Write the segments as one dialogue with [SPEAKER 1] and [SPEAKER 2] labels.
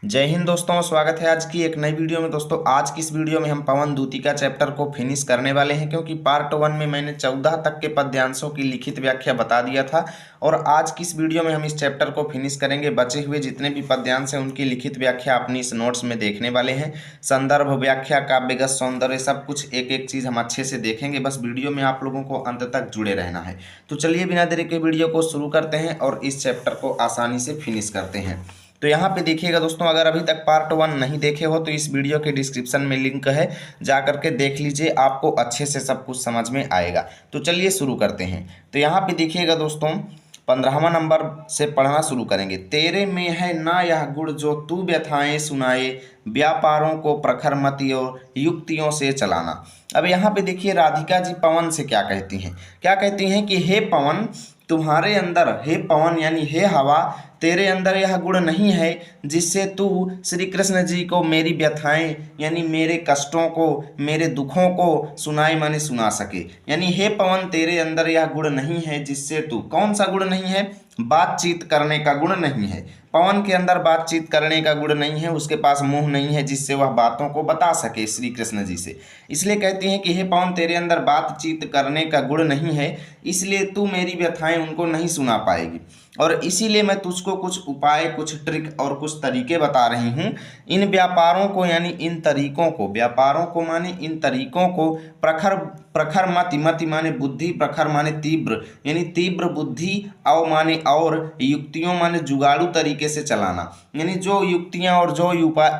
[SPEAKER 1] जय हिंद दोस्तों, स्वागत है आज की एक नई वीडियो में। दोस्तों आज की इस वीडियो में हम पवन दूतिका चैप्टर को फिनिश करने वाले हैं, क्योंकि पार्ट 1 में मैंने 14 तक के पद्यांशों की लिखित व्याख्या बता दिया था और आज की इस वीडियो में हम इस चैप्टर को फिनिश करेंगे। बचे हुए जितने भी पद्यांश हैं उनकी लिखित व्याख्या अपनी इस नोट्स में देखने वाले हैं। संदर्भ, व्याख्या, काव्यगत सौंदर्य, सब कुछ एक एक चीज़ हम अच्छे से देखेंगे। बस वीडियो में आप लोगों को अंत तक जुड़े रहना है। तो चलिए बिना देरी के वीडियो को शुरू करते हैं और इस चैप्टर को आसानी से फिनिश करते हैं। तो यहाँ पे देखिएगा दोस्तों, अगर अभी तक पार्ट 1 नहीं देखे हो तो इस वीडियो के डिस्क्रिप्शन में लिंक है, जा करके देख लीजिए, आपको अच्छे से सब कुछ समझ में आएगा। तो चलिए शुरू करते हैं। तो यहाँ पे देखिएगा दोस्तों, 15वां नंबर से पढ़ना शुरू करेंगे। तेरे में है ना यह गुण जो तू व्यथाएं सुनाए, व्यापारों को प्रखर मति और युक्तियों से चलाना। अब यहाँ पे देखिए राधिका जी पवन से क्या कहती हैं। क्या कहती हैं कि हे पवन, तुम्हारे अंदर, हे पवन यानी हे हवा, तेरे अंदर यह गुण नहीं है जिससे तू श्री कृष्ण जी को मेरी व्यथाएं यानी मेरे कष्टों को, मेरे दुखों को सुनाए माने सुना सके। यानी हे पवन, तेरे अंदर यह गुण नहीं है जिससे तू, कौन सा गुण नहीं है? बातचीत करने का गुण नहीं है। पवन के अंदर बातचीत करने का गुण नहीं है, उसके पास मुंह नहीं है जिससे वह बातों को बता सके श्री कृष्ण जी से। इसलिए कहती हैं कि हे पवन, तेरे अंदर बातचीत करने का गुण नहीं है, इसलिए तू मेरी व्यथाएं उनको नहीं सुना पाएगी। और इसीलिए मैं तुझको कुछ उपाय, कुछ ट्रिक और कुछ तरीके बता रही हूँ। इन व्यापारों को यानी इन तरीकों को, व्यापारों को माने इन तरीकों को, प्रखर प्रखर मति, मति माने बुद्धि, प्रखर माने तीव्र यानी तीव्र बुद्धि, अव माने और, युक्तियों माने जुगाड़ू तरीके से चलाना। यानी जो युक्तियां और जो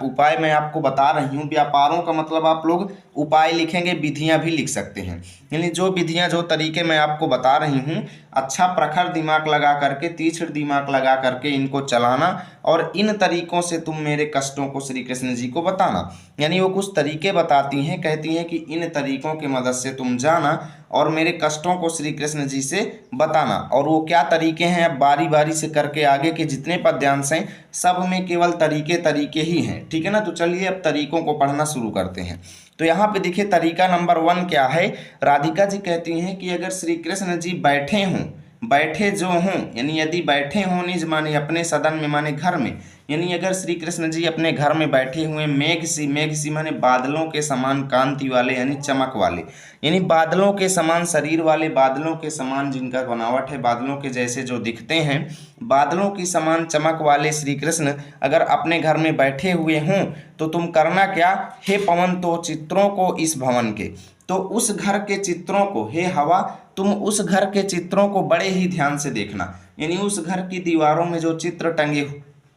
[SPEAKER 1] उपाय मैं आपको बता रही हूँ, व्यापारों का मतलब आप लोग उपाय लिखेंगे, विधियां भी लिख सकते हैं। यानी जो विधियां, जो तरीके मैं आपको बता रही हूँ, अच्छा प्रखर दिमाग लगा करके, तीक्ष्ण दिमाग लगा करके इनको चलाना और इन तरीकों से तुम मेरे कष्टों को श्री कृष्ण जी को बताना। यानी वो कुछ तरीके बताती हैं, कहती हैं कि इन तरीकों की मदद से तुम जाना और मेरे कष्टों को श्री कृष्ण जी से बताना। और वो क्या तरीके हैं, अब बारी बारी से करके आगे के जितने पद्यांश हैं सब में केवल तरीके ही हैं। ठीक है ना। तो चलिए अब तरीकों को पढ़ना शुरू करते हैं। तो यहाँ पे देखिए तरीका नंबर 1 क्या है। राधिका जी कहती हैं कि अगर श्री कृष्ण जी बैठे हों, बैठे जो हों, यानी यदि बैठे हों निज माने अपने सदन में माने घर में, यानी अगर श्री कृष्ण जी अपने घर में बैठे हुए, मेघ सी माने बादलों के समान कांति वाले यानी चमक वाले, यानी बादलों के समान शरीर वाले, बादलों के समान जिनका बनावट है, बादलों के जैसे जो दिखते हैं, बादलों की समान चमक वाले श्री कृष्ण अगर अपने घर में बैठे हुए हों तो तुम करना क्या, हे पवन, तो चित्रों को इस भवन के, तो उस घर के चित्रों को, हे हवा, तुम उस घर के चित्रों को बड़े ही ध्यान से देखना। यानी उस घर की दीवारों में जो चित्र टंगे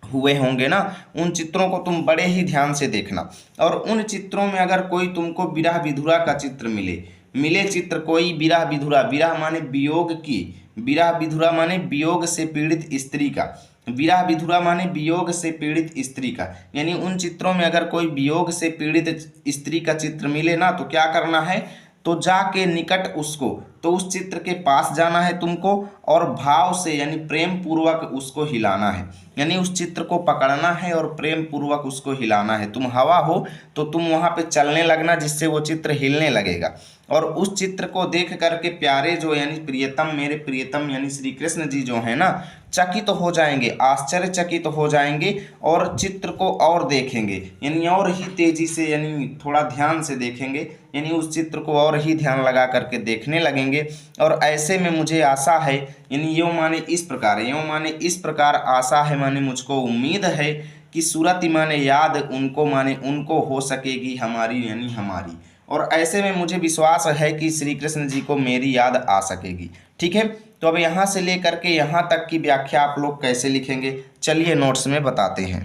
[SPEAKER 1] हुए होंगे ना, उन चित्रों को तुम बड़े ही ध्यान से देखना। और उन चित्रों में अगर कोई तुमको विरह विधुरा का चित्र मिले चित्र कोई विरह विधुरा, विरह माने वियोग की, विरह विधुरा माने वियोग से पीड़ित स्त्री का, विरह विधुरा माने वियोग से पीड़ित स्त्री का, यानी उन चित्रों में अगर कोई वियोग से पीड़ित स्त्री का चित्र मिले ना, तो क्या करना है, तो जाके निकट उसको, तो उस चित्र के पास जाना है तुमको और भाव से यानी प्रेम पूर्वक उसको हिलाना है। यानी उस चित्र को पकड़ना है और प्रेम पूर्वक उसको हिलाना है। तुम हवा हो तो तुम वहाँ पे चलने लगना, जिससे वो चित्र हिलने लगेगा। और उस चित्र को देख करके प्यारे जो यानी प्रियतम, मेरे प्रियतम यानी श्री कृष्ण जी जो है ना, चकित हो जाएंगे, आश्चर्यचकित हो जाएंगे और चित्र को और देखेंगे, यानी और ही तेजी से, यानी थोड़ा ध्यान से देखेंगे, यानी उस चित्र को और ही ध्यान लगा करके देखने लगेंगे। और ऐसे में मुझे आशा है, यानी यूँ माने इस प्रकार, यूँ माने इस प्रकार, आशा है माने मुझको उम्मीद है कि सूरत माने याद उनको, माने उनको हो सकेगी हमारी यानी हमारी, और ऐसे में मुझे विश्वास है कि श्री कृष्ण जी को मेरी याद आ सकेगी। ठीक है। तो अब यहाँ से लेकर के यहाँ तक की व्याख्या आप लोग कैसे लिखेंगे, चलिए नोट्स में बताते हैं।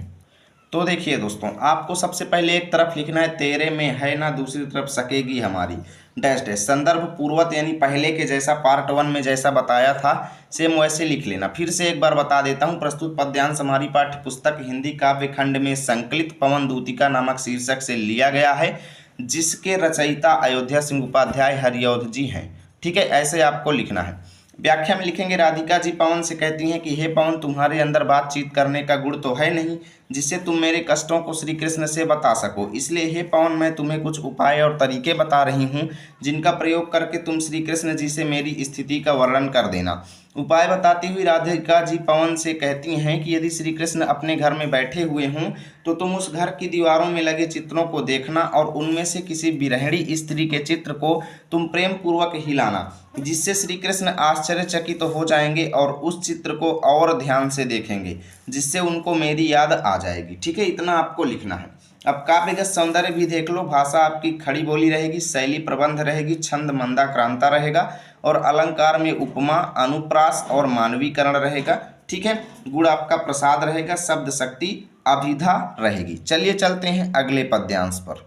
[SPEAKER 1] तो देखिए दोस्तों, आपको सबसे पहले एक तरफ लिखना है तेरे में है ना, दूसरी तरफ सकेगी हमारी, डैश डैश, संदर्भ पूर्वत, यानी पहले के जैसा पार्ट 1 में जैसा बताया था सेम वैसे लिख लेना। फिर से एक बार बता देता हूँ, प्रस्तुत पद्यांश हमारी पाठ्य पुस्तक हिंदी काव्य खंड में संकलित पवन दूतिका नामक शीर्षक से लिया गया है, जिसके रचयिता अयोध्या सिंह उपाध्याय हरिऔध जी हैं। ठीक है, ऐसे आपको लिखना है। व्याख्या में लिखेंगे, राधिका जी पवन से कहती हैं कि हे पवन, तुम्हारे अंदर बातचीत करने का गुण तो है नहीं जिससे तुम मेरे कष्टों को श्री कृष्ण से बता सको, इसलिए हे पवन, मैं तुम्हें कुछ उपाय और तरीके बता रही हूँ जिनका प्रयोग करके तुम श्री कृष्ण जी से मेरी स्थिति का वर्णन कर देना। उपाय बताती हुई राधिका जी पवन से कहती हैं कि यदि श्री कृष्ण अपने घर में बैठे हुए हों तो तुम उस घर की दीवारों में लगे चित्रों को देखना और उनमें से किसी विरहिणी स्त्री के चित्र को तुम प्रेम पूर्वक हिलाना, जिससे श्री कृष्ण आश्चर्यचकित हो जाएंगे और उस चित्र को और ध्यान से देखेंगे, जिससे उनको मेरी याद आ जाएगी। ठीक है, इतना आपको लिखना है। अब काव्यगत सौंदर्य भी देख लो। भाषा आपकी खड़ी बोली रहेगी, शैली प्रबंध रहेगी, छंद मंदाक्रांता रहेगा और अलंकार में उपमा, अनुप्रास और मानवीकरण रहेगा। ठीक है, गुण आपका प्रसाद रहेगा, शब्द शक्ति अभिधा रहेगी। चलिए चलते हैं अगले पद्यांश पर।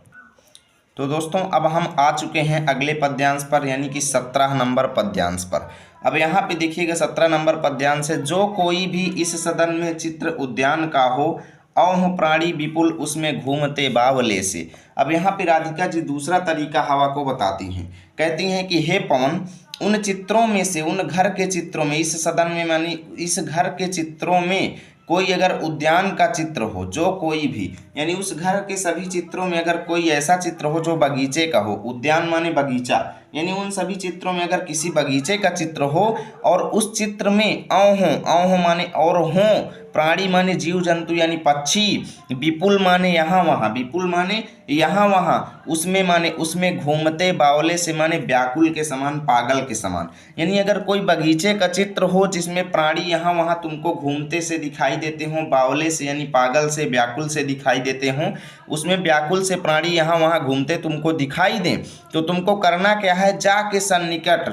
[SPEAKER 1] तो दोस्तों अब हम आ चुके हैं अगले पद्यांश पर, यानी कि 17 नंबर पद्यांश पर। अब यहाँ पे देखिएगा 17 नंबर पद्यांश है, जो कोई भी इस सदन में चित्र उद्यान का हो, औह प्राणी विपुल उसमें घूमते बावले से। अब यहाँ पे राधिका जी दूसरा तरीका हवा को बताती हैं, कहती हैं कि हे पवन, उन चित्रों में से, उन घर के चित्रों में, इस सदन में मानी इस घर के चित्रों में कोई अगर उद्यान का चित्र हो, जो कोई भी, यानी उस घर के सभी चित्रों में अगर कोई ऐसा चित्र हो जो बगीचे का हो, उद्यान माने बगीचा, यानी उन सभी चित्रों में अगर किसी बगीचे का चित्र हो और उस चित्र में औ माने और हों, प्राणी माने जीव जंतु यानी पक्षी, विपुल माने यहाँ वहाँ, विपुल माने यहाँ वहाँ, उसमें माने उसमें घूमते, बावले से माने व्याकुल के समान, पागल के समान, यानी अगर कोई बगीचे का चित्र हो जिसमें प्राणी यहाँ वहाँ तुमको घूमते से दिखाई देते हों, बावले से यानी पागल से, व्याकुल से दिखाई देते हों, उसमें व्याकुल से प्राणी यहाँ वहाँ घूमते तुमको दिखाई दें, तो तुमको करना क्या है, जाके सन्निकट,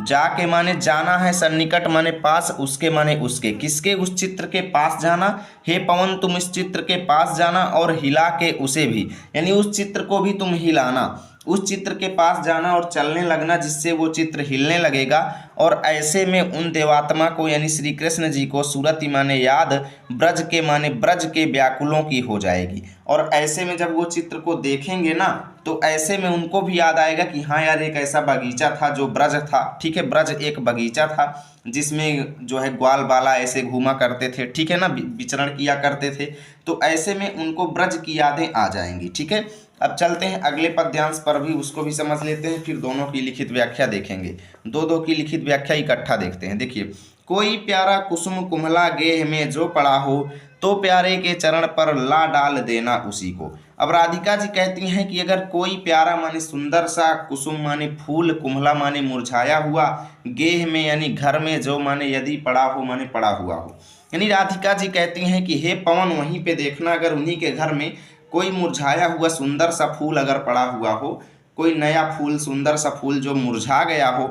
[SPEAKER 1] जाके माने जाना है, सन्निकट माने पास, उसके माने उसके, किसके, उस चित्र के पास जाना। हे पवन, तुम इस चित्र के पास जाना और हिला के उसे भी, यानी उस चित्र को भी तुम हिलाना, उस चित्र के पास जाना और चलने लगना, जिससे वो चित्र हिलने लगेगा। और ऐसे में उन देवात्मा को यानी श्री कृष्ण जी को सूरति माने याद, ब्रज के माने ब्रज के व्याकुलों की हो जाएगी। और ऐसे में जब वो चित्र को देखेंगे ना, तो ऐसे में उनको भी याद आएगा कि हाँ यार, एक ऐसा बगीचा था जो ब्रज था। ठीक है, ब्रज एक बगीचा था जिसमें जो है ग्वाल बाला ऐसे घूमा करते थे, ठीक है ना, विचरण किया करते थे। तो ऐसे में उनको ब्रज की यादें आ जाएंगी। ठीक है, अब चलते हैं अगले पद्यांश पर, भी उसको भी समझ लेते हैं, फिर दोनों की लिखित व्याख्या देखेंगे। दो की लिखित व्याख्या इकट्ठा देखते हैं। देखिए, कोई प्यारा कुसुम कुम्हला गेह में जो पड़ा हो, तो प्यारे के चरण पर ला डाल देना उसी को। अब राधिका जी कहती हैं कि अगर कोई प्यारा माने सुंदर सा, कुसुम माने फूल, कुम्हला माने मुरझाया हुआ, गेह में यानी घर में, जो माने यदि पड़ा हो माने पड़ा हुआ हो, यानी राधिका जी कहती हैं कि हे पवन, वहीं पे देखना, अगर उन्हीं के घर में कोई मुरझाया हुआ सुंदर सा फूल अगर पड़ा हुआ हो, कोई नया फूल, सुंदर सा फूल जो मुरझा गया हो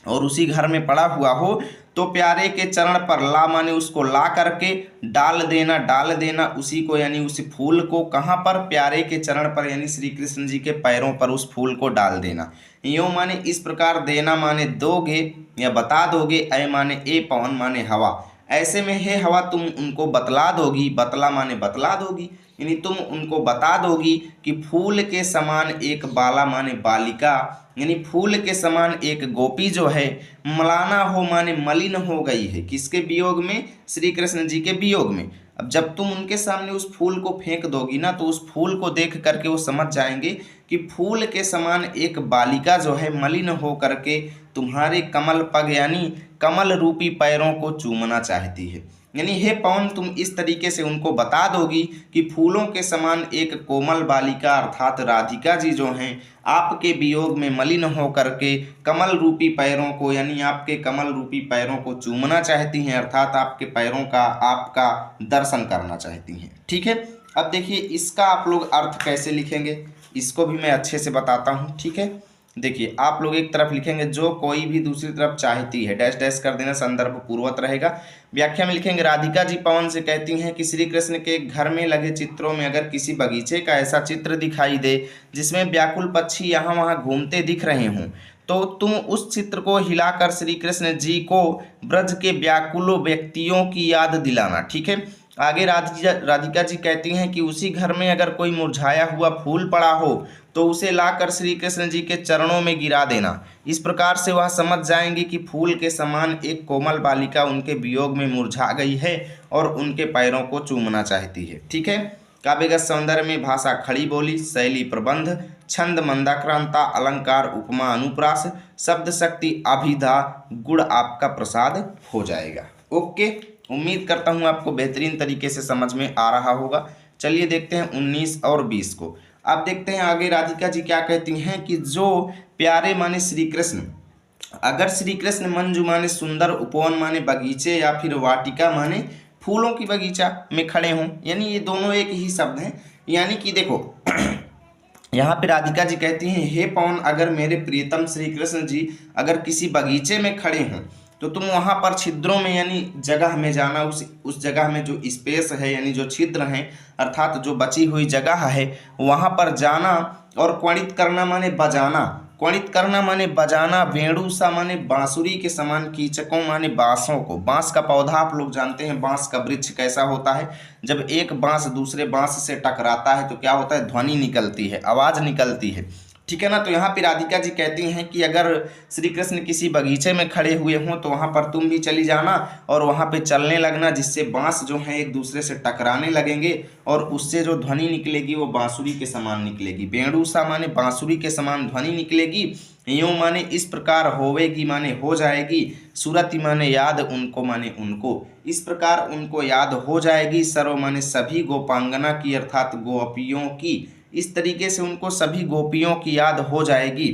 [SPEAKER 1] और उसी घर में पड़ा हुआ हो, तो प्यारे के चरण पर, ला माने उसको ला करके, डाल देना, डाल देना उसी को, यानी उस फूल को कहाँ पर, प्यारे के चरण पर, यानी श्री कृष्ण जी के पैरों पर उस फूल को डाल देना। यूँ माने इस प्रकार, देना माने दोगे या बता दोगे, ऐ माने ए पवन माने हवा, ऐसे में हे हवा तुम उनको बतला दोगी, बतला माने बतला दोगी, यानी तुम उनको बता दोगी कि फूल के समान एक बाला माने बालिका, यानी फूल के समान एक गोपी जो है, मलाना हो माने मलिन हो गई है, किसके वियोग में, श्री कृष्ण जी के वियोग में। अब जब तुम उनके सामने उस फूल को फेंक दोगी ना, तो उस फूल को देख करके वो समझ जाएंगे कि फूल के समान एक बालिका जो है मलिन हो करके तुम्हारे कमल पग यानी कमल रूपी पैरों को चूमना चाहती है। यानी हे पवन, तुम इस तरीके से उनको बता दोगी कि फूलों के समान एक कोमल बालिका अर्थात राधिका जी जो हैं, आपके वियोग में मलिन हो करके कमल रूपी पैरों को, यानी आपके कमल रूपी पैरों को चूमना चाहती हैं, अर्थात आपके पैरों का, आपका दर्शन करना चाहती हैं। ठीक है, अब देखिए इसका आप लोग अर्थ कैसे लिखेंगे, इसको भी मैं अच्छे से बताता हूँ। ठीक है, देखिए आप लोग एक तरफ लिखेंगे जो कोई भी दूसरी तरफ चाहती है, डैश डैश कर देना, संदर्भ पूर्वत रहेगा। व्याख्या में लिखेंगे, राधिका जी पवन से कहती हैं कि श्री कृष्ण के घर में लगे चित्रों में अगर किसी बगीचे का ऐसा चित्र दिखाई दे जिसमें व्याकुल पक्षी यहाँ वहाँ घूमते दिख रहे हों, तो तुम उस चित्र को हिलाकर श्री कृष्ण जी को ब्रज के व्याकुल व्यक्तियों की याद दिलाना। ठीक है, आगे राधिका जी कहती हैं कि उसी घर में अगर कोई मुरझाया हुआ फूल पड़ा हो, तो उसे लाकर श्री कृष्ण जी के चरणों में गिरा देना। इस प्रकार से वह समझ जाएंगे कि फूल के समान एक कोमल बालिका उनके वियोग में मुरझा गई है और उनके पैरों को चूमना चाहती है। ठीक है, काव्यगत सौंदर्य में भाषा खड़ी बोली, शैली प्रबंध, छंद मंदाक्रांता, अलंकार उपमा अनुप्रास, शब्द शक्ति अभिधा गुण आपका प्रसाद हो जाएगा। ओके, उम्मीद करता हूँ आपको बेहतरीन तरीके से समझ में आ रहा होगा। चलिए देखते हैं 19 और 20 को। अब देखते हैं आगे राधिका जी क्या कहती हैं कि जो प्यारे माने श्री कृष्ण, अगर श्री कृष्ण मंजू माने सुंदर, उपवन माने बगीचे, या फिर वाटिका माने फूलों की बगीचा में खड़े हों, यानी ये दोनों एक ही शब्द हैं। यानी कि देखो यहाँ पे राधिका जी कहती हैं, हे पवन, अगर मेरे प्रियतम श्री कृष्ण जी अगर किसी बगीचे में खड़े हों तो तुम वहाँ पर छिद्रों में यानी जगह में जाना, उस जगह में जो स्पेस है यानी जो छिद्र हैं अर्थात जो बची हुई जगह है वहाँ पर जाना, और क्वणित करना माने बजाना, क्वणित करना माने बजाना, वेणुसा माने बांसुरी के समान, कीचकों माने बांसों को। बांस का पौधा आप लोग जानते हैं, बांस का वृक्ष कैसा होता है, जब एक बांस दूसरे बांस से टकराता है तो क्या होता है, ध्वनि निकलती है, आवाज निकलती है, ठीक है ना। तो यहाँ पे राधिका जी कहती हैं कि अगर श्री कृष्ण किसी बगीचे में खड़े हुए हों तो वहाँ पर तुम भी चली जाना और वहाँ पे चलने लगना, जिससे बांस जो हैं एक दूसरे से टकराने लगेंगे और उससे जो ध्वनि निकलेगी वो बांसुरी के समान निकलेगी। वेणुसा माने बांसुरी के समान ध्वनि निकलेगी, यूं माने इस प्रकार होवेगी माने हो जाएगी, सुरति माने याद उनको माने उनको, इस प्रकार उनको याद हो जाएगी, सर्व माने सभी, गोपांगना की अर्थात गोपियों की, इस तरीके से उनको सभी गोपियों की याद हो जाएगी,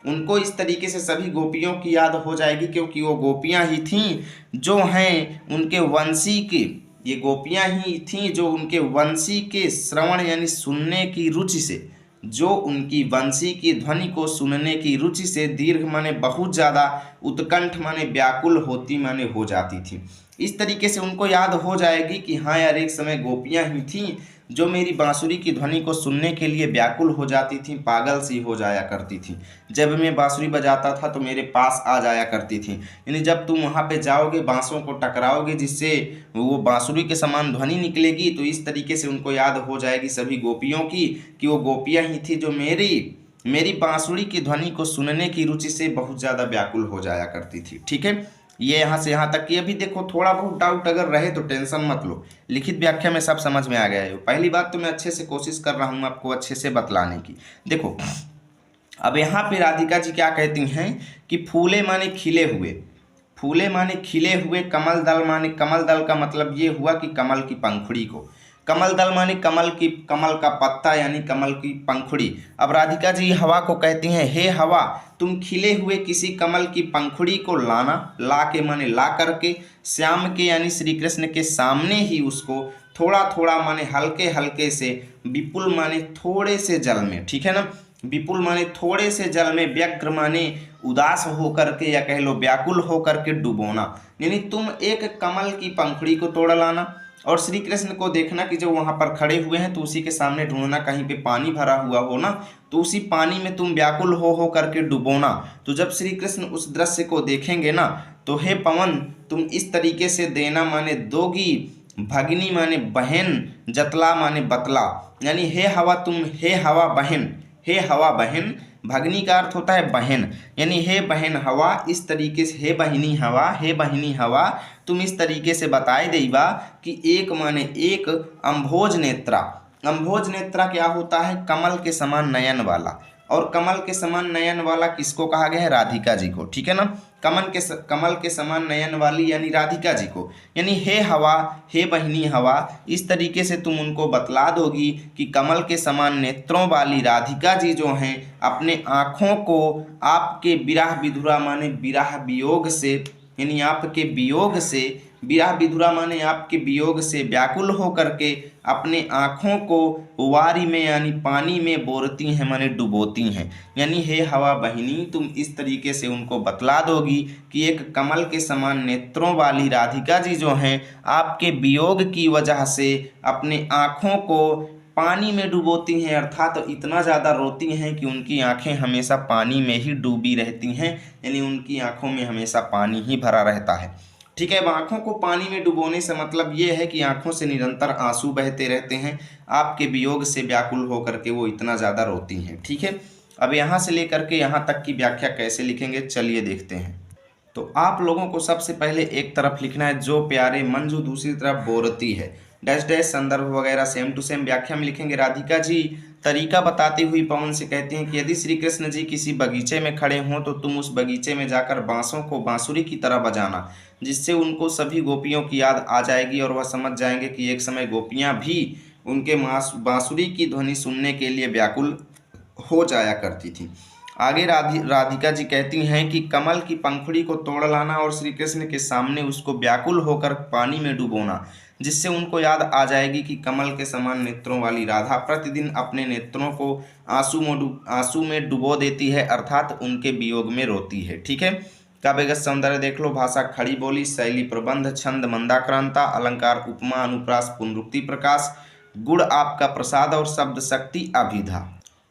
[SPEAKER 1] उनको इस तरीके से सभी गोपियों की याद हो जाएगी, क्योंकि वो गोपियां ही थीं जो हैं उनके वंशी के, ये गोपियां ही थीं जो उनके वंशी के श्रवण यानी सुनने की रुचि से, जो उनकी वंशी की ध्वनि को सुनने की रुचि से दीर्घ माने बहुत ज़्यादा, उत्कंठ माने व्याकुल होती माने हो जाती थी। इस तरीके से उनको याद हो जाएगी कि हाँ यार, एक समय गोपियां ही थीं जो मेरी बांसुरी की ध्वनि को सुनने के लिए व्याकुल हो जाती थी, पागल सी हो जाया करती थी। जब मैं बांसुरी बजाता था तो मेरे पास आ जाया करती थी। यानी जब तुम वहाँ पे जाओगे, बांसों को टकराओगे जिससे वो बांसुरी के समान ध्वनि निकलेगी, तो इस तरीके से उनको याद हो जाएगी सभी गोपियों की कि वो गोपियाँ ही थी जो मेरी बांसुरी की ध्वनि को सुनने की रुचि से बहुत ज़्यादा व्याकुल हो जाया करती थी। ठीक है, ये यहाँ से यहाँ तक कि अभी देखो थोड़ा बहुत डाउट अगर रहे तो टेंशन मत लो, लिखित व्याख्या में सब समझ में आ गया है। पहली बात तो मैं अच्छे से कोशिश कर रहा हूँ आपको अच्छे से बतलाने की। देखो अब यहाँ पे राधिका जी क्या कहती हैं कि फूले माने खिले हुए, फूले माने खिले हुए, कमल दल माने, कमल दल का मतलब ये हुआ कि कमल की पंखुड़ी को, कमल दल माने कमल का पत्ता यानी कमल की पंखुड़ी। अब राधिका जी हवा को कहती हैं, हे हवा, तुम खिले हुए किसी कमल की पंखुड़ी को लाना, ला के माने ला करके, श्याम के यानी श्री कृष्ण के सामने ही उसको थोड़ा थोड़ा माने हल्के हल्के से, विपुल माने थोड़े से जल में, ठीक है ना, विपुल माने थोड़े से जल में, व्यग्र माने उदास होकर के या कह लो व्याकुल होकर के डुबोना। यानी तुम एक कमल की पंखुड़ी को तोड़ लाना और श्री कृष्ण को देखना कि जो वहाँ पर खड़े हुए हैं तो उसी के सामने ढूंढना कहीं पे पानी भरा हुआ हो ना, तो उसी पानी में तुम व्याकुल हो करके डुबोना। तो जब श्री कृष्ण उस दृश्य को देखेंगे ना तो हे पवन तुम इस तरीके से देना माने दोगी, भगिनी माने बहन, जतला माने बतला, यानी हे हवा तुम, हे हवा बहन, हे हवा बहन, भगनी का अर्थ होता है बहन, यानी हे बहन हवा, इस तरीके से हे बहिनी हवा, हे बहिनी हवा तुम इस तरीके से बताए देबा कि एक माने एक, अम्भोज नेत्रा, अम्भोज नेत्रा क्या होता है, कमल के समान नयन वाला, और कमल के समान नयन वाला किसको कहा गया है, राधिका जी को, ठीक है ना, कमल के समान नयन वाली यानी राधिका जी को, यानी हे हवा, हे बहिनी हवा, इस तरीके से तुम उनको बतला दोगी कि कमल के समान नेत्रों वाली राधिका जी जो हैं अपने आँखों को आपके विरह विधुरा माने विरह वियोग से, यानी आपके वियोग से, विरह विधुरा माने आपके वियोग से व्याकुल हो करके अपने आँखों को वारी में यानी पानी में बोरती हैं माने डुबोती हैं। यानी हे हवा बहिनी तुम इस तरीके से उनको बतला दोगी कि एक कमल के समान नेत्रों वाली राधिका जी जो हैं आपके वियोग की वजह से अपने आँखों को पानी में डुबोती हैं, अर्थात तो इतना ज़्यादा रोती हैं कि उनकी आंखें हमेशा पानी में ही डूबी रहती हैं, यानी उनकी आंखों में हमेशा पानी ही भरा रहता है। ठीक है, अब आंखों को पानी में डुबोने से मतलब ये है कि आंखों से निरंतर आंसू बहते रहते हैं, आपके वियोग से व्याकुल होकर के वो इतना ज़्यादा रोती हैं। ठीक है, अब यहाँ से लेकर के यहाँ तक की व्याख्या कैसे लिखेंगे चलिए देखते हैं। तो आप लोगों को सबसे पहले एक तरफ लिखना है जो प्यारे मंजू, दूसरी तरफ बोरती है। डैश डैश संदर्भ वगैरह सेम टू सेम व्याख्या में लिखेंगे। राधिका जी तरीका बताते हुए पवन से कहती हैं कि यदि श्री कृष्ण जी किसी बगीचे में खड़े हों तो तुम उस बगीचे में जाकर बांसों को बांसुरी की तरह बजाना, जिससे उनको सभी गोपियों की याद आ जाएगी और वह समझ जाएंगे कि एक समय गोपियां भी उनके बांसुरी की ध्वनि सुनने के लिए व्याकुल हो जाया करती थी। आगे राधिका जी कहती हैं कि कमल की पंखुड़ी को तोड़ लाना और श्री कृष्ण के सामने उसको व्याकुल होकर पानी में डुबोना, जिससे उनको याद आ जाएगी कि कमल के समान नेत्रों वाली राधा प्रतिदिन अपने नेत्रों को आंसू में डुबो देती है, अर्थात उनके वियोग में रोती है। ठीक है। काव्यगत सौंदर्य देख लो। भाषा खड़ी बोली, शैली प्रबंध, छंद मंदाक्रांता, अलंकार उपमा अनुप्रास पुनरुक्ति प्रकाश, गुण आपका प्रसाद और शब्द शक्ति अभिधा।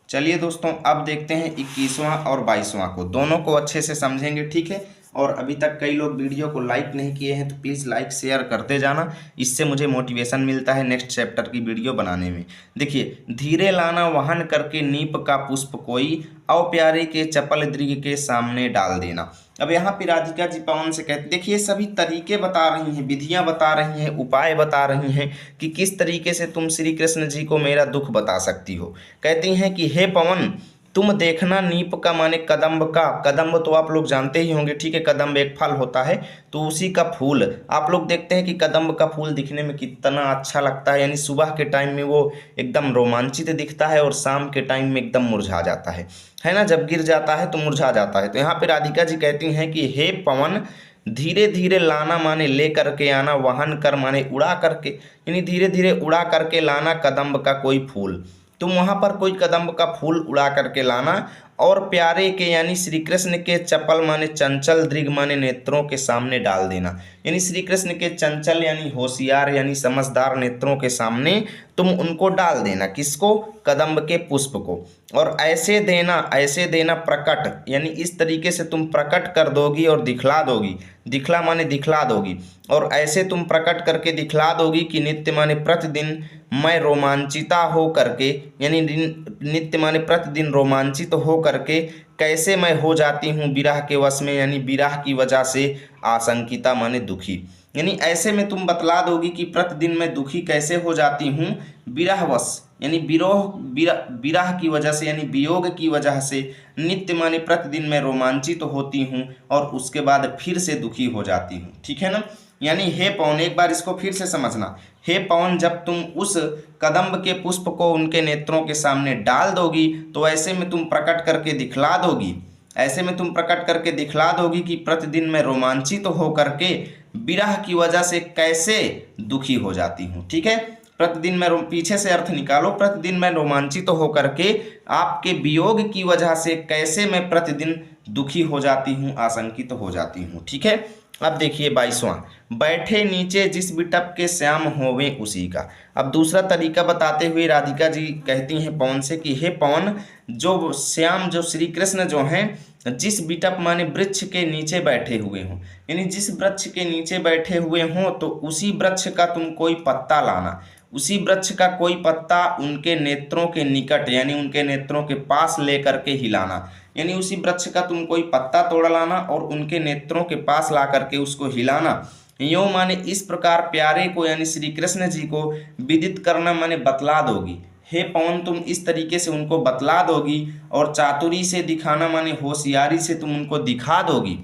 [SPEAKER 1] चलिए दोस्तों अब देखते हैं 21वां और 22वां को, दोनों को अच्छे से समझेंगे। ठीक है। और अभी तक कई लोग वीडियो को लाइक नहीं किए हैं तो प्लीज़ लाइक शेयर करते जाना, इससे मुझे मोटिवेशन मिलता है नेक्स्ट चैप्टर की वीडियो बनाने में। देखिए, धीरे लाना वहन करके नीप का पुष्प कोई, औ प्यारे के चपल दृग के सामने डाल देना। अब यहाँ पे राधिका जी पवन से कहते, देखिए सभी तरीके बता रही हैं, विधियां बता रही हैं, उपाय बता रही हैं कि किस तरीके से तुम श्री कृष्ण जी को मेरा दुख बता सकती हो। कहती हैं कि हे पवन तुम देखना, नीप का माने कदम्ब का, कदम्ब तो आप लोग जानते ही होंगे। ठीक है। कदम्ब एक फल होता है, तो उसी का फूल आप लोग देखते हैं कि कदम्ब का फूल दिखने में कितना अच्छा लगता है, यानी सुबह के टाइम में वो एकदम रोमांचित दिखता है और शाम के टाइम में एकदम मुरझा जाता है ना, जब गिर जाता है तो मुरझा जाता है। तो यहाँ पे राधिका जी कहती हैं कि हे पवन धीरे धीरे लाना माने ले करके आना, वहन कर माने उड़ा करके, यानी धीरे धीरे उड़ा करके लाना कदम्ब का कोई फूल, तुम वहां पर कोई कदम्ब का फूल उड़ा करके लाना, और प्यारे के यानी श्री कृष्ण के चपल माने चंचल, दृग माने नेत्रों के सामने डाल देना, यानी श्री कृष्ण के चंचल यानी होशियार यानी समझदार नेत्रों के सामने तुम उनको डाल देना। किसको? कदम्ब के पुष्प को। और ऐसे देना प्रकट, यानी इस तरीके से तुम प्रकट कर दोगी और दिखला दोगी, दिखला माने दिखला दोगी, और ऐसे तुम प्रकट करके दिखला दोगी कि नित्य माने प्रतिदिन मैं रोमांचिता हो करके, यानी नित्य माने प्रतिदिन रोमांचित हो करके कैसे मैं हो जाती हूँ विरह के वश में, यानी विरह की वजह से आशंकिता माने दुखी, यानी ऐसे में तुम बतला दोगी कि प्रतिदिन मैं दुखी कैसे हो जाती हूँ विरहवश, यानी विरह की वजह से, यानी वियोग की वजह से नित्य माने प्रतिदिन मैं रोमांचित होती हूँ और उसके बाद फिर से दुखी हो जाती हूँ। ठीक है ना। यानी हे पवन, एक बार इसको फिर से समझना, हे पवन जब तुम उस कदम्ब के पुष्प को उनके नेत्रों के सामने डाल दोगी तो ऐसे में तुम प्रकट करके दिखला दोगी, ऐसे में तुम प्रकट करके दिखला दोगी कि प्रतिदिन मैं रोमांचित हो करके विरह की वजह से कैसे दुखी हो जाती हूँ। ठीक है। प्रतिदिन मैं पीछे से अर्थ निकालो, प्रतिदिन मैं रोमांचित हो करके आपके वियोग की वजह से कैसे मैं प्रतिदिन दुखी हो जाती हूँ, आशंकित हो जाती हूँ। ठीक है। अब देखिए 22वां, बैठे नीचे जिस बिटप के श्याम होवे उसी का। अब दूसरा तरीका बताते हुए राधिका जी कहती हैं पवन से कि हे पवन जो श्याम, जो श्री कृष्ण जो हैं जिस बिटप माने वृक्ष के नीचे बैठे हुए हों, यानी जिस वृक्ष के नीचे बैठे हुए हों तो उसी वृक्ष का तुम कोई पत्ता लाना, उसी वृक्ष का कोई पत्ता उनके नेत्रों के निकट यानी उनके नेत्रों के पास लेकर के हिलाना, यानी उसी वृक्ष का तुम कोई पत्ता तोड़ लाना और उनके नेत्रों के पास ला करके उसको हिलाना। यूँ माने इस प्रकार प्यारे को यानी श्री कृष्ण जी को विदित करना माने बतला दोगी। हे पवन तुम इस तरीके से उनको बतला दोगी, और चातुरी से दिखाना माने होशियारी से तुम उनको दिखा दोगी,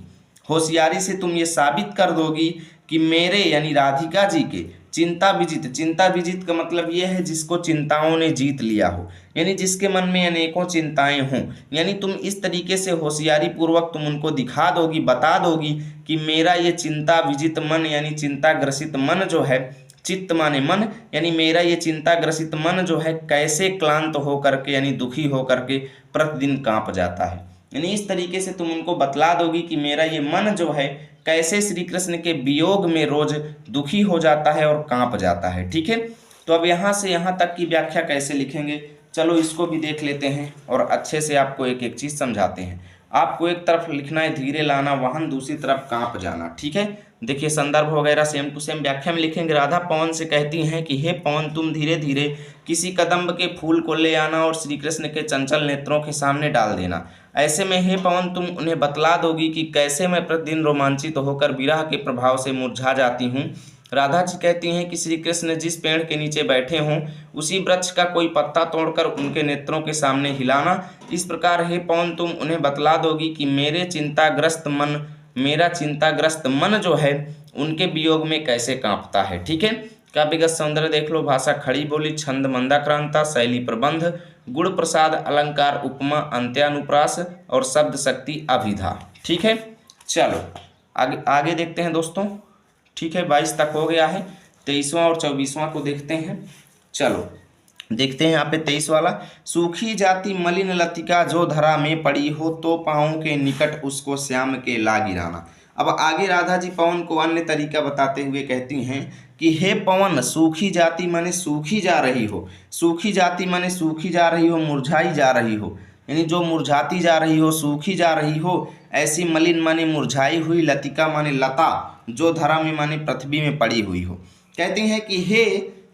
[SPEAKER 1] होशियारी से तुम ये साबित कर दोगी कि मेरे यानी राधिका जी के चिंता विजित, चिंता विजित का मतलब ये है जिसको चिंताओं ने जीत लिया हो, यानी जिसके मन में अनेकों चिंताएं हों, यानी तुम इस तरीके से होशियारी पूर्वक तुम उनको दिखा दोगी, बता दोगी कि मेरा ये चिंता विजित मन यानी चिंता ग्रसित मन जो है, चित्त माने मन, यानी मेरा ये चिंता ग्रसित मन जो है कैसे क्लांत हो करके यानी दुखी हो करके प्रतिदिन कांप जाता है, यानी इस तरीके से तुम उनको बतला दोगी कि मेरा ये मन जो है कैसे श्री कृष्ण के वियोग में रोज दुखी हो जाता है और कांप जाता है। ठीक है। तो अब यहाँ से यहाँ तक की व्याख्या कैसे लिखेंगे, चलो इसको भी देख लेते हैं और अच्छे से आपको एक एक चीज समझाते हैं। आपको एक तरफ लिखना है धीरे लाना वाहन, दूसरी तरफ कांप जाना। ठीक है। देखिए संदर्भ वगैरह सेम टू सेम व्याख्या में लिखेंगे। राधा पवन से कहती हैं कि हे पवन तुम धीरे धीरे किसी कदम्ब के फूल को ले आना और श्री कृष्ण के चंचल नेत्रों के सामने डाल देना। ऐसे में हे पवन तुम उन्हें बतला दोगी कि कैसे मैं प्रतिदिन रोमांचित होकर विरह के प्रभाव से मुरझा जाती हूँ राधा जी कहती हैं कि श्री कृष्ण जिस पेड़ के नीचे बैठे हों उसी वृक्ष का कोई पत्ता तोड़कर उनके नेत्रों के सामने हिलाना। इस प्रकार हे पवन तुम उन्हें बतला दोगी कि मेरा चिंताग्रस्त मन जो है उनके वियोग में कैसे कांपता है। ठीक है। काव्यगत सौंदर्य देख लो, भाषा खड़ी बोली, छंद मंदाक्रांता, शैली प्रबंध, गुण प्रसाद, अलंकार उपमा, अंत्यानुप्रास और शब्द शक्ति अभिधा। ठीक है। चलो आगे आगे देखते हैं दोस्तों। ठीक है, 22 तक हो गया है। 23वां और 24वां को देखते हैं। चलो देखते हैं यहाँ पे 23 वाला। सूखी जाति मलिन लतिका जो धरा में पड़ी हो, तो पाँव के निकट उसको श्याम के ला गिराना। अब आगे राधा जी पवन को अन्य तरीका बताते हुए कहती हैं कि हे पवन, सूखी जाति माने सूखी जा रही हो, सूखी जाति माने सूखी जा रही हो, मुरझाई जा रही हो, यानी जो मुरझाती जा रही हो, सूखी जा रही हो, ऐसी मलिन माने मुरझाई हुई, लतिका माने लता, जो धरा में माने पृथ्वी में पड़ी हुई हो। कहती हैं कि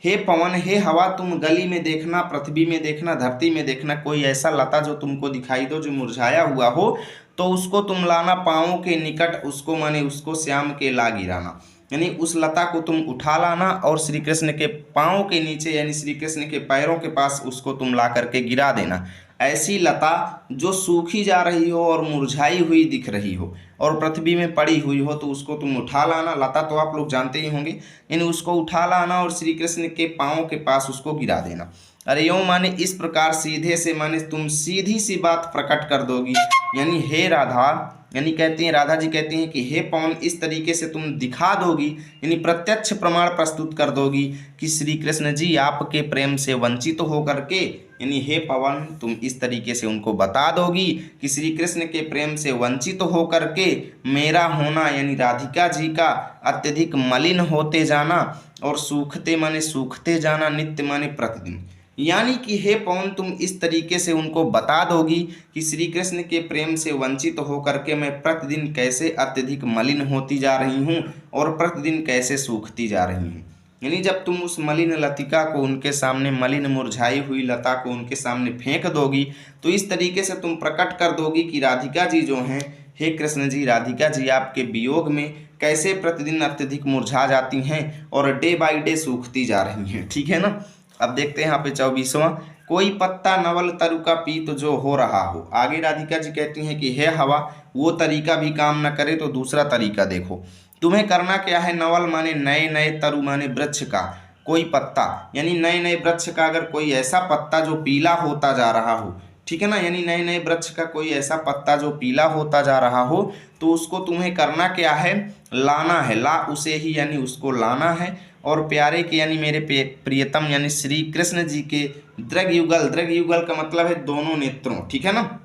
[SPEAKER 1] हे पवन, हे हवा, तुम गली में देखना, पृथ्वी में देखना, धरती में देखना, कोई ऐसा लता जो तुमको दिखाई दो जो मुरझाया हुआ हो, तो उसको तुम लाना पाँवों के निकट, उसको माने उसको श्याम के ला गिराना, यानी उस लता को तुम उठा लाना और श्री कृष्ण के पाँव के नीचे यानी श्री कृष्ण के पैरों के पास उसको तुम ला करके गिरा देना। ऐसी लता जो सूखी जा रही हो और मुरझाई हुई दिख रही हो और पृथ्वी में पड़ी हुई हो, तो उसको तुम उठा लाना। लता तो आप लोग जानते ही होंगे, यानी उसको उठा लाना और श्री कृष्ण के पाँव के पास उसको गिरा देना। अरे यूँ माने इस प्रकार सीधे से माने तुम सीधी सी बात प्रकट कर दोगी, यानी हे राधा, यानी कहती हैं राधा जी कहती हैं कि हे पवन, इस तरीके से तुम दिखा दोगी, यानी प्रत्यक्ष प्रमाण प्रस्तुत कर दोगी कि श्री कृष्ण जी आपके प्रेम से वंचित होकर के, यानी हे पवन तुम इस तरीके से उनको बता दोगी कि श्री कृष्ण के प्रेम से वंचित होकर के मेरा होना यानी राधिका जी का अत्यधिक मलिन होते जाना और सूखते माने सूखते जाना, नित्य माने प्रतिदिन, यानी कि हे पवन तुम इस तरीके से उनको बता दोगी कि श्री कृष्ण के प्रेम से वंचित होकर के मैं प्रतिदिन कैसे अत्यधिक मलिन होती जा रही हूँ और प्रतिदिन कैसे सूखती जा रही हूँ। यानी जब तुम उस मलिन लतिका को उनके सामने, मलिन मुरझाई हुई लता को उनके सामने फेंक दोगी, तो इस तरीके से तुम प्रकट कर दोगी कि राधिका जी जो हैं, हे कृष्ण जी, राधिका जी आपके वियोग में कैसे प्रतिदिन अत्यधिक मुरझा जाती हैं और डे बाई डे सूखती जा रही हैं। ठीक है ना। अब देखते हैं यहाँ पे 24वां। कोई पत्ता नवल तरु का पीत जो हो रहा हो। आगे राधिका जी कहती हैं कि हे हवा, वो तरीका भी काम न करे तो दूसरा तरीका देखो। तुम्हें करना क्या है, नवल माने नए नए, तरु माने वृक्ष का, कोई पत्ता यानी नए नए वृक्ष का अगर कोई ऐसा पत्ता जो पीला होता जा रहा हो, ठीक है ना, यानी नए नए वृक्ष का कोई ऐसा पत्ता जो पीला होता जा रहा हो, तो उसको तुम्हें करना क्या है, लाना है, ला उसे ही यानी उसको लाना है और प्यारे के यानी मेरे प्रियतम यानी श्री कृष्ण जी के दृग युगल का मतलब है दोनों नेत्रों, ठीक है ना,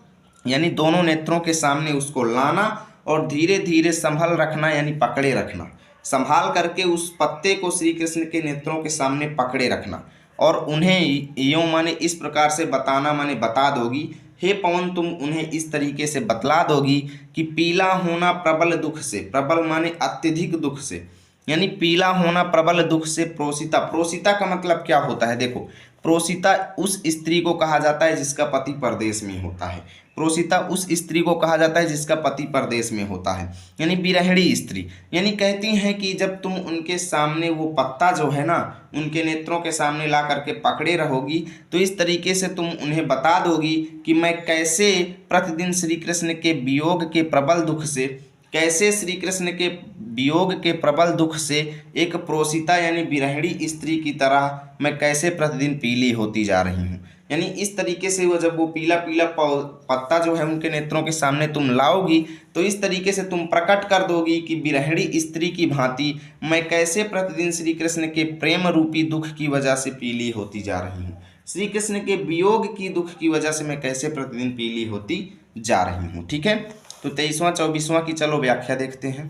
[SPEAKER 1] यानी दोनों नेत्रों के सामने उसको लाना और धीरे धीरे संभल रखना, यानी पकड़े रखना, संभाल करके उस पत्ते को श्री कृष्ण के नेत्रों के सामने पकड़े रखना और उन्हें यूँ माने इस प्रकार से बताना, माने बता दोगी, हे पवन तुम उन्हें इस तरीके से बतला दोगी कि पीला होना प्रबल दुख से, प्रबल माने अत्यधिक दुख से, यानी पीला होना प्रबल दुख से प्रोसिता। प्रोसिता का मतलब क्या होता है, देखो प्रोसिता उस स्त्री को कहा जाता है जिसका पति परदेश में होता है। प्रोसिता उस स्त्री को कहा जाता है जिसका पति परदेश में होता है, यानी विरहिणी स्त्री। यानी कहती हैं कि जब तुम उनके सामने वो पत्ता जो है ना उनके नेत्रों के सामने ला करके पकड़े रहोगी, तो इस तरीके से तुम उन्हें बता दोगी कि मैं कैसे प्रतिदिन श्री कृष्ण के वियोग के प्रबल दुख से, कैसे श्री कृष्ण के वियोग के प्रबल दुख से एक प्रोसिता यानी विरहिणी स्त्री की तरह मैं कैसे प्रतिदिन पीली होती जा रही हूँ। यानी इस तरीके से वो जब वो पीला पीला पत्ता जो है उनके नेत्रों के सामने तुम लाओगी, तो इस तरीके से तुम प्रकट कर दोगी कि विरहिणी स्त्री की भांति मैं कैसे प्रतिदिन श्री कृष्ण के प्रेम रूपी दुख की वजह से पीली होती जा रही हूँ, श्री कृष्ण के वियोग की दुख की वजह से मैं कैसे प्रतिदिन पीली होती जा रही हूँ। ठीक है, तो 23वां 24वां की चलो व्याख्या देखते हैं।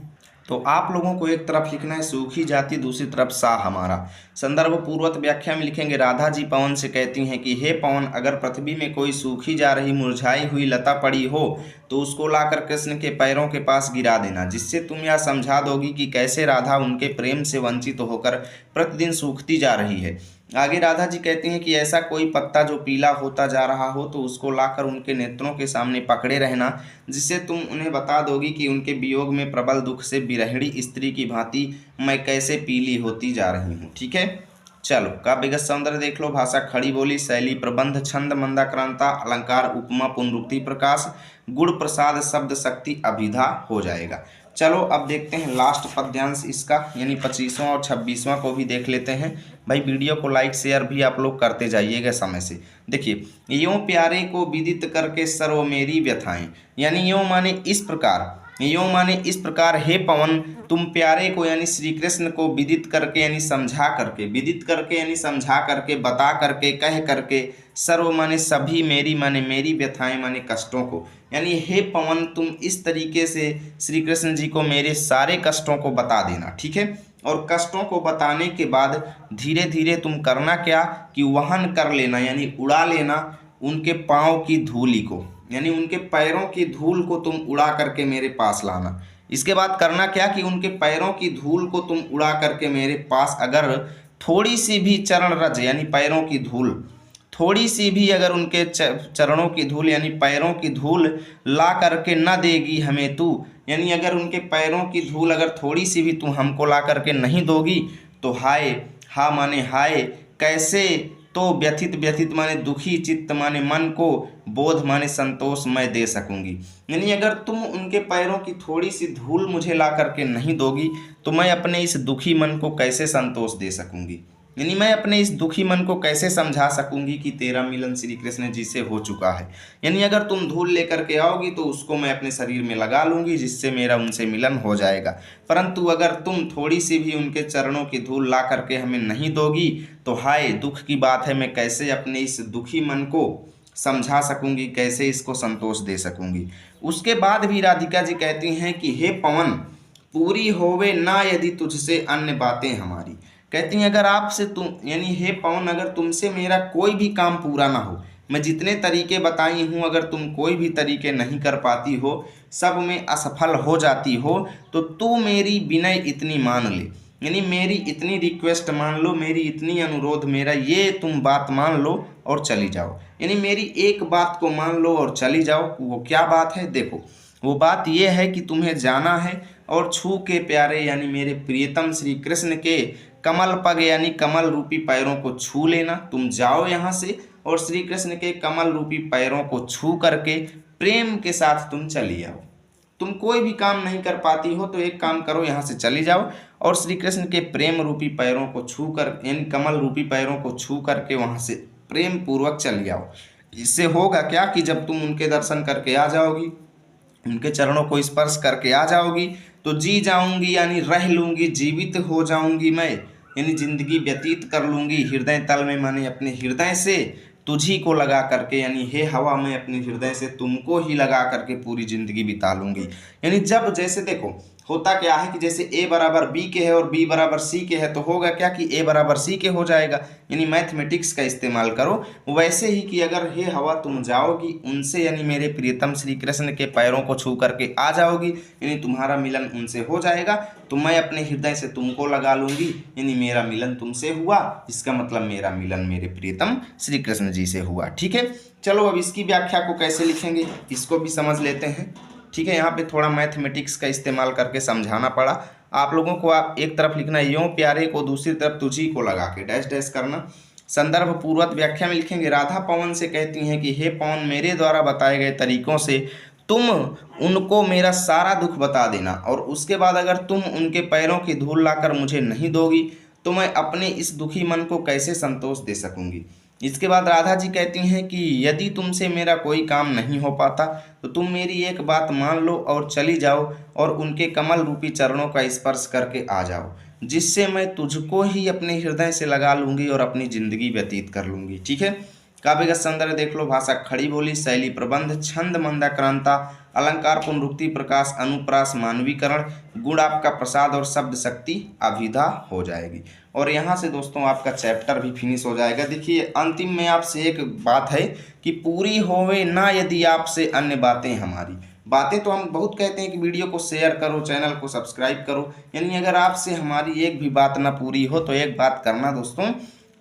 [SPEAKER 1] तो आप लोगों को एक तरफ लिखना है सूखी जाति, दूसरी तरफ सा हमारा। संदर्भ पूर्वक व्याख्या में लिखेंगे राधा जी पवन से कहती हैं कि हे पवन, अगर पृथ्वी में कोई सूखी जा रही मुरझाई हुई लता पड़ी हो तो उसको लाकर कृष्ण के पैरों के पास गिरा देना, जिससे तुम यह समझा दोगी कि कैसे राधा उनके प्रेम से वंचित होकर प्रतिदिन सूखती जा रही है। आगे राधा जी कहती हैं कि ऐसा कोई पत्ता जो पीला होता जा रहा हो तो उसको लाकर उनके नेत्रों के सामने पकड़े रहना, जिससे तुम उन्हें बता दोगी कि उनके वियोग में प्रबल दुख से विरहिणी स्त्री की भांति मैं कैसे पीली होती जा रही हूँ। ठीक है, चलो काव्यगत सौंदर्य देख लो। भाषा खड़ी बोली, शैली प्रबंध, छंद मंदाक्रांता, अलंकार उपमा पुनरुक्ति प्रकाश, गुण प्रसाद, शब्द शक्ति, अभिधा हो जाएगा। चलो अब देखते हैं लास्ट पद्यांश इसका, यानी 25वां और 26वां को भी देख लेते हैं। भाई वीडियो को लाइक शेयर भी आप लोग करते जाइएगा समय से। देखिए, यों प्यारे को विदित करके सर्व मेरी व्यथाएं, यानी यों माने इस प्रकार, यों माने इस प्रकार हे पवन तुम प्यारे को यानी श्री कृष्ण को विदित करके यानी समझा करके, विदित करके यानी समझा करके, बता करके, कह करके, सर्व माने सभी, मेरी माने मेरी व्यथाएं माने कष्टों को, यानी हे पवन तुम इस तरीके से श्री कृष्ण जी को मेरे सारे कष्टों को बता देना। ठीक है, और कष्टों को बताने के बाद धीरे धीरे तुम करना क्या कि वहन कर लेना, यानी उड़ा लेना उनके पाँव की धूलि को, यानी उनके पैरों की धूल को तुम उड़ा करके मेरे पास लाना। इसके बाद करना क्या कि उनके पैरों की धूल को तुम उड़ा करके मेरे पास, अगर थोड़ी सी भी चरण रज यानी पैरों की धूल, थोड़ी सी भी अगर उनके चरणों की धूल यानी पैरों की धूल ला करके न देगी हमें तू, यानी अगर उनके पैरों की धूल अगर थोड़ी सी भी तू हमको ला करके नहीं दोगी तो हाय, हा माने हाय, कैसे तो व्यथित, व्यथित माने दुखी, चित्त माने मन को, बोध माने संतोष मैं दे सकूंगी। यानी अगर तुम उनके पैरों की थोड़ी सी धूल मुझे ला करके नहीं दोगी तो मैं अपने इस दुखी मन को कैसे संतोष दे सकूंगी, यानी मैं अपने इस दुखी मन को कैसे समझा सकूंगी कि तेरा मिलन श्री कृष्ण जी से हो चुका है। यानी अगर तुम धूल लेकर के आओगी तो उसको मैं अपने शरीर में लगा लूंगी, जिससे मेरा उनसे मिलन हो जाएगा। परंतु अगर तुम थोड़ी सी भी उनके चरणों की धूल ला करके हमें नहीं दोगी तो हाय दुख की बात है, मैं कैसे अपने इस दुखी मन को समझा सकूंगी, कैसे इसको संतोष दे सकूंगी। उसके बाद भी राधिका जी कहती हैं कि हे पवन पूरी होवे ना यदि तुझसे अन्य बातें हमारी, कहती हैं अगर आपसे तुम यानी हे पवन अगर तुमसे मेरा कोई भी काम पूरा ना हो, मैं जितने तरीके बताई हूँ अगर तुम कोई भी तरीके नहीं कर पाती हो, सब में असफल हो जाती हो, तो तू मेरी विनय इतनी मान ले, यानी मेरी इतनी रिक्वेस्ट मान लो, मेरी इतनी अनुरोध, मेरा ये तुम बात मान लो और चली जाओ। यानी मेरी एक बात को मान लो और चली जाओ। वो क्या बात है? देखो, वो बात ये है कि तुम्हें जाना है और छू के प्यारे यानी मेरे प्रियतम श्री कृष्ण के कमल पग यानी कमल रूपी पैरों को छू लेना। तुम जाओ यहाँ से और श्री कृष्ण के कमल रूपी पैरों को छू करके प्रेम के साथ तुम चली आओ। तुम कोई भी काम नहीं कर पाती हो तो एक काम करो, यहाँ से चली जाओ और श्री कृष्ण के प्रेम रूपी पैरों को छू कर यानी कमल रूपी पैरों को छू करके वहाँ से प्रेम पूर्वक चली आओ। इससे होगा क्या कि जब तुम उनके दर्शन करके आ जाओगी, उनके चरणों को स्पर्श करके आ जाओगी तो जी जाऊंगी यानी रह लूंगी, जीवित हो जाऊंगी मैं, यानी जिंदगी व्यतीत कर लूंगी हृदय तल में, माने अपने हृदय से तुझी को लगा करके, यानी हे हवा मैं अपने हृदय से तुमको ही लगा करके पूरी जिंदगी बिता लूंगी। यानी जब जैसे देखो होता क्या है कि जैसे a बराबर b के है और b बराबर c के है तो होगा क्या कि a बराबर c के हो जाएगा, यानी मैथमेटिक्स का इस्तेमाल करो। वैसे ही कि अगर हे हवा तुम जाओगी उनसे यानी मेरे प्रियतम श्री कृष्ण के पैरों को छू करके आ जाओगी, यानी तुम्हारा मिलन उनसे हो जाएगा, तो मैं अपने हृदय से तुमको लगा लूंगी, यानी मेरा मिलन तुमसे हुआ, इसका मतलब मेरा मिलन मेरे प्रियतम श्री कृष्ण जी से हुआ। ठीक है, चलो अब इसकी व्याख्या को कैसे लिखेंगे इसको भी समझ लेते हैं। ठीक है, यहाँ पे थोड़ा मैथमेटिक्स का इस्तेमाल करके समझाना पड़ा आप लोगों को। आप एक तरफ लिखना यों प्यारे को, दूसरी तरफ तुझी को लगा के डैश डैश करना। संदर्भ पूर्वक व्याख्या में लिखेंगे राधा पवन से कहती हैं कि हे पवन मेरे द्वारा बताए गए तरीकों से तुम उनको मेरा सारा दुख बता देना, और उसके बाद अगर तुम उनके पैरों की धूल लाकर मुझे नहीं दोगी तो मैं अपने इस दुखी मन को कैसे संतोष दे सकूंगी। इसके बाद राधा जी कहती हैं कि यदि तुमसे मेरा कोई काम नहीं हो पाता तो तुम मेरी एक बात मान लो और चली जाओ और उनके कमल रूपी चरणों का स्पर्श करके आ जाओ, जिससे मैं तुझको ही अपने हृदय से लगा लूंगी और अपनी जिंदगी व्यतीत कर लूंगी। ठीक है, काव्यगत सौंदर्य देख लो। भाषा खड़ी बोली, शैली प्रबंध, छंद मंदाक्रांता, अलंकार पुनरुक्ति प्रकाश, अनुप्रास मानवीकरण, गुण आपका प्रसाद और शब्द शक्ति अभिधा हो जाएगी। और यहाँ से दोस्तों आपका चैप्टर भी फिनिश हो जाएगा। देखिए अंतिम में आपसे एक बात है कि पूरी होवे ना यदि आपसे अन्य बातें हमारी, बातें तो हम बहुत कहते हैं कि वीडियो को शेयर करो, चैनल को सब्सक्राइब करो, यानी अगर आपसे हमारी एक भी बात ना पूरी हो तो एक बात करना दोस्तों,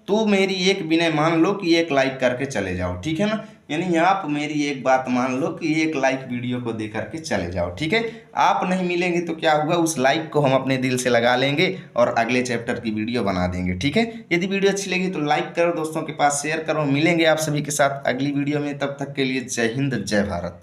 [SPEAKER 1] तो मेरी एक विनय मान लो कि एक लाइक करके चले जाओ, ठीक है ना। यानी आप मेरी एक बात मान लो कि एक लाइक वीडियो को दे करके चले जाओ, ठीक है। आप नहीं मिलेंगे तो क्या हुआ, उस लाइक को हम अपने दिल से लगा लेंगे और अगले चैप्टर की वीडियो बना देंगे, ठीक है। यदि वीडियो अच्छी लगी तो लाइक करो, दोस्तों के पास शेयर करो। मिलेंगे आप सभी के साथ अगली वीडियो में, तब तक के लिए जय हिंद जय भारत।